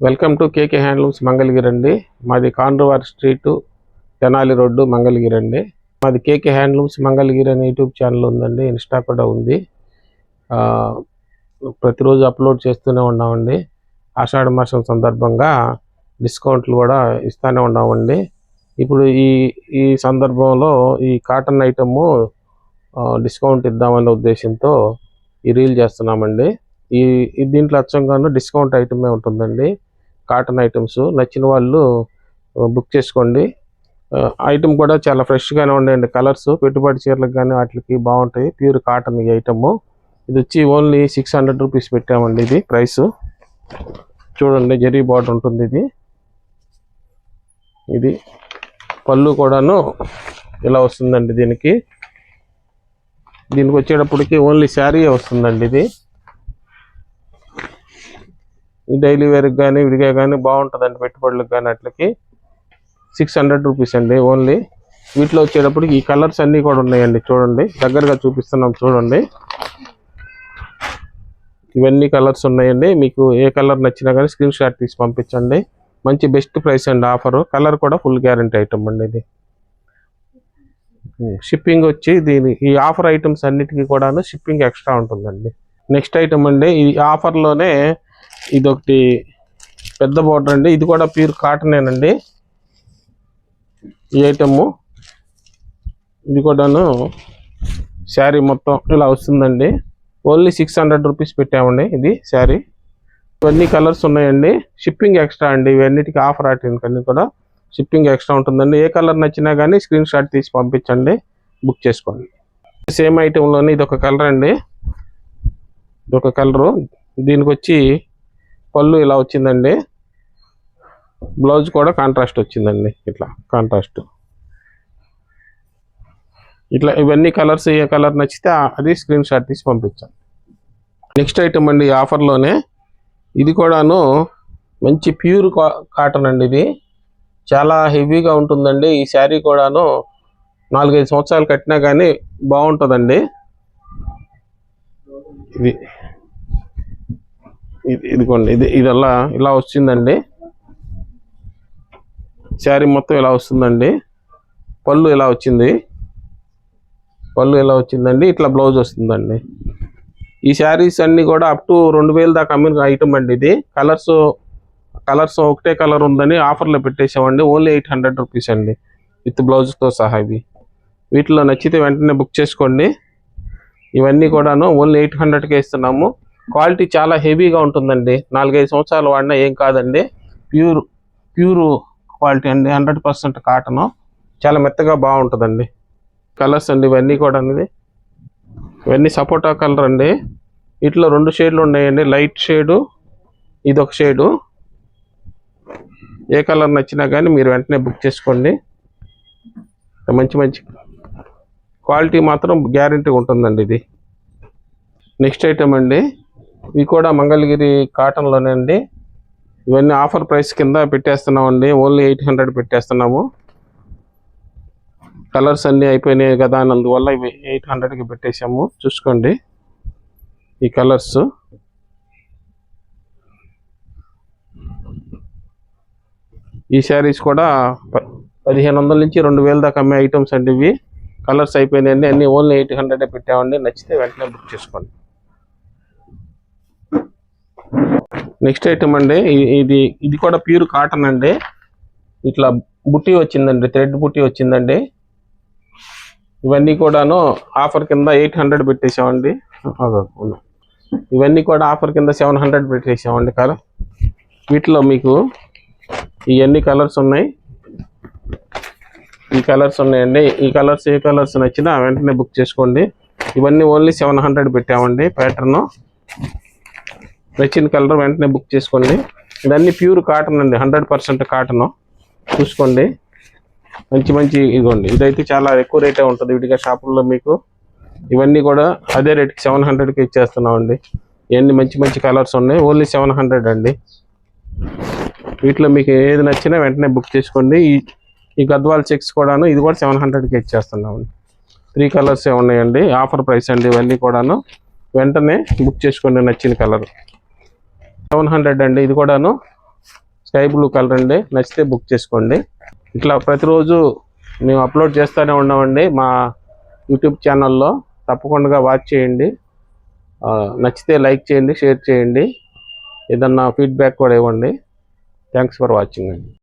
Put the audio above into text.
Welcome to KK handlooms Mangalagiri అండి. మాది కాండ్రవారి street, Tenali road, Mangalagiri అండి. మాది కేకే హ్యాండ్లూమ్స్ మంగళగిరి అనే యూట్యూబ్ ఛానల్ ఉందండి, ఇన్స్టా కూడా ఉంది. ప్రతిరోజు అప్లోడ్ చేస్తూనే ఉన్నామండి. ఆషాఢ మాసం సందర్భంగా డిస్కౌంట్లు కూడా ఇస్తూనే ఉన్నామండి. ఇప్పుడు ఈ సందర్భంలో ఈ కాటన్ ఐటము డిస్కౌంట్ ఇద్దామనే ఉద్దేశంతో ఈ రీల్ చేస్తున్నామండి. దీంట్లో అచ్చంగాను డిస్కౌంట్ ఐటమే ఉంటుందండి. కాటన్ ఐటమ్స్ నచ్చిన వాళ్ళు బుక్ చేసుకోండి. ఐటమ్ కూడా చాలా ఫ్రెష్గానే ఉన్నాయండి. కలర్స్ పెట్టుబడి చీరలకు కానీ వాటికి బాగుంటాయి. ప్యూర్ కాటన్ ఈ ఐటమ్. ఇది వచ్చి ఓన్లీ 600 రూపీస్ పెట్టామండి. ఇది ప్రైస్ చూడండి, జరీ బార్డర్ ఉంటుంది. ఇది పళ్ళు కూడాను ఇలా వస్తుందండి. దీనికి వచ్చేటప్పటికి ఓన్లీ శారీ వస్తుందండి. ఇది డైలీ వేర్కి కానీ విడిగా కానీ బాగుంటుందండి. పెట్టుబడులకు కానీ అట్లకి 600 రూపీస్ అండి ఓన్లీ. వీటిలో వచ్చేటప్పటికి ఈ కలర్స్ అన్నీ కూడా ఉన్నాయండి. చూడండి, దగ్గరగా చూపిస్తున్నాం చూడండి. ఇవన్నీ కలర్స్ ఉన్నాయండి. మీకు ఏ కలర్ నచ్చినా కానీ స్క్రీన్ షాట్ తీసి పంపించండి. మంచి బెస్ట్ ప్రైస్ అండి. ఆఫరు కలర్ కూడా ఫుల్ గ్యారంటీ ఐటమ్ అండి. ఇది షిప్పింగ్ వచ్చి ఈ ఆఫర్ ఐటమ్స్ అన్నిటికీ కూడా షిప్పింగ్ ఎక్స్ట్రా ఉంటుందండి. నెక్స్ట్ ఐటమ్ అండి, ఈ ఆఫర్లోనే ఇదొకటి పెద్ద బోర్డర్ అండి. ఇది కూడా ప్యూర్ కాటనేనండి. ఈ ఐటమ్ ఇది కూడాను శారీ మొత్తం ఇలా వస్తుందండి. ఓన్లీ 600 రూపీస్ పెట్టామండి. ఇది శారీ. ఇవన్నీ కలర్స్ ఉన్నాయండి. షిప్పింగ్ ఎక్స్ట్రా అండి. ఇవన్నిటికీ ఆఫర్ అన్ని కూడా షిప్పింగ్ ఎక్స్ట్రా ఉంటుందండి. ఏ కలర్ నచ్చినా కానీ స్క్రీన్ షాట్ తీసి పంపించండి, బుక్ చేసుకోండి. సేమ్ ఐటెంలోనే ఇదొక కలర్ అండి. ఇదొక కలరు. దీనికి వచ్చి పళ్ళు ఇలా వచ్చిందండి. బ్లౌజ్ కూడా కాంట్రాస్ట్ వచ్చిందండి. ఇట్లా కాంట్రాస్ట్. ఇట్లా ఇవన్నీ కలర్స్ ఏ కలర్ నచ్చితే అది స్క్రీన్ షాట్ తీసి పంపించండి. నెక్స్ట్ ఐటమ్ అండి, ఆఫర్లోనే ఇది కూడాను మంచి ప్యూర్ కాటన్ అండి. ఇది చాలా హెవీగా ఉంటుందండి. ఈ శారీ కూడాను 4-5 సంవత్సరాలు కట్టినా కానీ బాగుంటుందండి. ఇదిగోండి, ఇది ఇలా వచ్చిందండి. శారీ మొత్తం ఇలా వస్తుందండి. పళ్ళు ఇలా వచ్చిందండి. ఇట్లా బ్లౌజ్ వస్తుందండి. ఈ శారీస్ అన్నీ కూడా అప్ టు 2000 దాకా అమ్మిన ఐటమ్ అండి. ఇది కలర్స్ ఒకటే కలర్ ఉందని ఆఫర్లో పెట్టేసామండి. ఓన్లీ 800 రూపీస్ అండి విత్ బ్లౌజ్తో సహా. వీటిలో నచ్చితే వెంటనే బుక్ చేసుకోండి. ఇవన్నీ కూడాను ఓన్లీ 800కే ఇస్తున్నాము. క్వాలిటీ చాలా హెవీగా ఉంటుందండి. 4-5 సంవత్సరాలు వాడినా ఏం కాదండి. ప్యూర్ క్వాలిటీ అండి. 100% కాటను. చాలా మెత్తగా బాగుంటుందండి. కలర్స్ అండి ఇవన్నీ కూడా. ఇవన్నీ సపోటా కలర్ అండి. వీటిలో 2 షేడ్లు ఉన్నాయండి. లైట్ షేడు, ఇదొక షేడు. ఏ కలర్ నచ్చినా కానీ మీరు వెంటనే బుక్ చేసుకోండి. మంచి క్వాలిటీ మాత్రం గ్యారంటీ ఉంటుందండి. ఇది నెక్స్ట్ ఐటమ్ అండి. ఇవి కూడా మంగళగిరి కాటన్లోనే అండి. ఇవన్నీ ఆఫర్ ప్రైస్ కింద పెట్టేస్తున్నామండి. ఓన్లీ 800 పెట్టేస్తున్నాము. కలర్స్ అన్నీ అయిపోయినాయి కదా, అందువల్ల ఇవి 800కి పెట్టేసాము. చూసుకోండి ఈ కలర్స్. ఈ శారీస్ కూడా 1500 నుంచి 2000 దాకా అమ్మే ఐటమ్స్ అండి. ఇవి కలర్స్ అయిపోయినాయండి. అన్నీ ఓన్లీ 800 పెట్టామండి. నచ్చితే వెంటనే బుక్ చేసుకోండి. నెక్స్ట్ ఐటమ్ అండి, ఇది కూడా ప్యూర్ కాటన్ అండి. ఇట్లా బుట్టి వచ్చిందండి, థ్రెడ్ బుట్టి వచ్చిందండి. ఇవన్నీ కూడాను ఆఫర్ కింద 800 పెట్టేసామండి. ఇవన్నీ కూడా ఆఫర్ కింద 700 పెట్టేసామండి. వీటిలో మీకు ఇవన్నీ కలర్స్ ఉన్నాయి. ఈ కలర్స్ ఉన్నాయండి. ఈ కలర్స్ ఏ కలర్స్ నచ్చినా వెంటనే బుక్ చేసుకోండి. ఇవన్నీ ఓన్లీ 700 పెట్టామండి. ప్యాటర్న్ నచ్చిన కలర్ వెంటనే బుక్ చేసుకోండి. ఇదన్నీ ప్యూర్ కాటన్ అండి. 100% కాటన్. చూసుకోండి, మంచి ఇదిగోండి. ఇదైతే చాలా ఎక్కువ రేటే ఉంటుంది విడిగా షాపుల్లో మీకు. ఇవన్నీ కూడా అదే రేట్కి 700కి ఇచ్చేస్తున్నామండి. ఇవన్నీ మంచి కలర్స్ ఉన్నాయి. ఓన్లీ 700 అండి. వీటిలో మీకు ఏది నచ్చినా వెంటనే బుక్ చేసుకోండి. ఈ గద్వాల్ చెక్స్ కూడాను ఇది కూడా 700కి ఇచ్చేస్తున్నామండి. 3 కలర్స్ ఉన్నాయండి. ఆఫర్ ప్రైస్ అండి. ఇవన్నీ కూడాను వెంటనే బుక్ చేసుకోండి. నచ్చిన కలర్ 700 అండి. ఇది కూడాను స్కై బ్లూ కలర్ అండి. నచ్చితే బుక్ చేసుకోండి. ఇట్లా ప్రతిరోజు మేము అప్లోడ్ చేస్తూనే ఉన్నామండి మా యూట్యూబ్ ఛానల్లో. తప్పకుండా వాచ్ చేయండి. నచ్చితే లైక్ చేయండి, షేర్ చేయండి, ఏదన్నా ఫీడ్బ్యాక్ కూడా ఇవ్వండి. థ్యాంక్స్ ఫర్ వాచింగ్ అండి.